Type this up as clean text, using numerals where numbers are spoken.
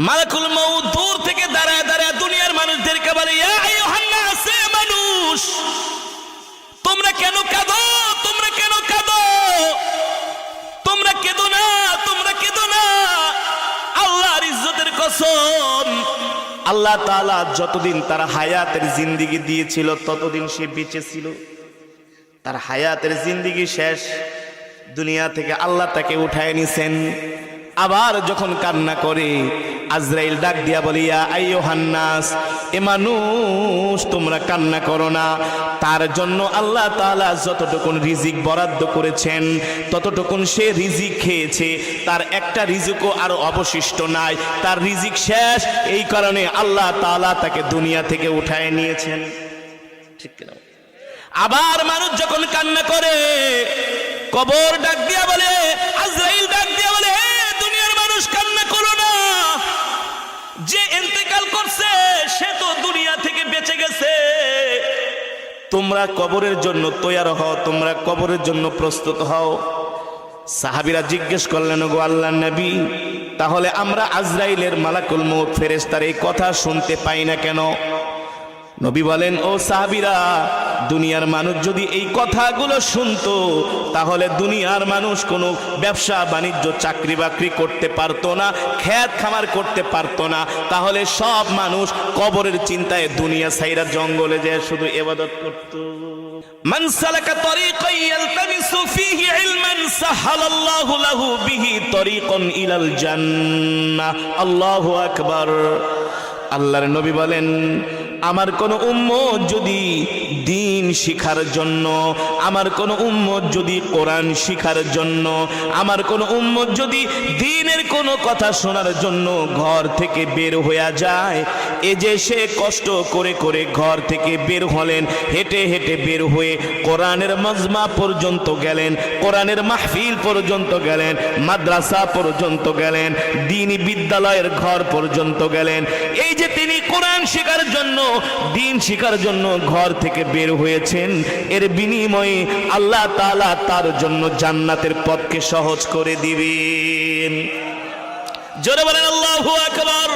মালাকুল মউত দূর থেকে দাঁড়ায় দাঁড়ায় দুনিয়ার মানুষদেরকে বলে, ইয়া আইয়ুহান নাস, মানুষ তোমরা কেন কাঁদো, তোমরা কেন কাঁদো, তোমরা কেঁদো না, তোমরা কেঁদো না। আল্লাহর ইজ্জতের কসম, আল্লাহ তাআলা যতদিন তার হায়াতের জিন্দেগি দিয়েছিল ততদিন সে বেঁচে ছিল। তার হায়াতের জিন্দেগি শেষ, দুনিয়া থেকে আল্লাহ তাকে উঠায় নিছেন। আবার যখন কান্না করে আজরাইল ডাক দিয়া বলে, ইয়া আইয়ুহান নাস, এ মানুষ তোমরা কান্না করো না। তার জন্য আল্লাহ তাআলা যতটুকুন রিজিক বরাদ্দ করেছেন ততটুকুন সে রিজিক খেয়েছে, তার একটা রিজিকও আর অবশিষ্ট নাই, তার রিজিক শেষ। এই কারণে আল্লাহ তাআলা তাকে দুনিয়া থেকে উঠায় নিয়েছেন। ঠিক কিনা? আবার মানুষ যখন কান্না করে, কবর ডাক দিয়া বলে, আজরাইল ডাক দিয়া বলে, হে দুনিয়ার মানুষ কান্না করো না, যে ইন্তেকাল করছে সে তো দুনিয়া থেকে বেঁচে গেছে। তোমরা কবরের জন্য তৈয়ার হও, তোমরা কবরের জন্য প্রস্তুত হও। সাহাবীরা জিজ্ঞেস করলেন, গো আল্লাহর নবী, তাহলে আমরা আজরাইলের মালাকুল মউত ফেরেশতার এই কথা শুনতে পাই না কেন? নবী বলেন, ও সাহাবীরা, দুনিয়ার মানুষ যদি এই কথাগুলো শুনতো তাহলে দুনিয়ার মানুষ কোনো ব্যবসা বাণিজ্য চাকরি বাকরি করতে পারতো না, খেত খামার করতে পারতো না। তাহলে সব মানুষ কবরের চিন্তায় দুনিয়া ছাইরা জঙ্গলে যায় শুধু ইবাদত করত। মান সালাকা তরিকান ইয়ালতামিসু ফীহি ইলমান সাহালাল্লাহু লাহু বিহি তরিকান ইলাল জান্নাহ। আল্লাহু আকবার। আল্লাহর নবী বলেন, আমার কোন উম্মত যদি দ্বীন শিখার জন্য, আমার কোন উম্মত যদি কোরআন শিখার জন্য, আমার কোন উম্মত যদি দ্বীনের কোনো কথা শোনার জন্য ঘর থেকে বের হয়ে যায়, এ যে সে কষ্ট করে করে ঘর থেকে বের হলেন, হেঁটে হেঁটে বের হয়ে কোরআনের মজমা পর্যন্ত গেলেন, কোরআনের মাহফিল পর্যন্ত গেলেন, মাদ্রাসা পর্যন্ত গেলেন, দ্বীনি বিদ্যালয়ের ঘর পর্যন্ত গেলেন, এই যে তিনি কোরআন শেখার জন্য, দ্বীন শেখার জন্য ঘর থেকে বের হয়েছেন, এর বিনিময়ে আল্লাহ তাআলা তার জন্য জান্নাতের পথকে সহজ করে দিবেন। জোরে বলেন আল্লাহু আকবার।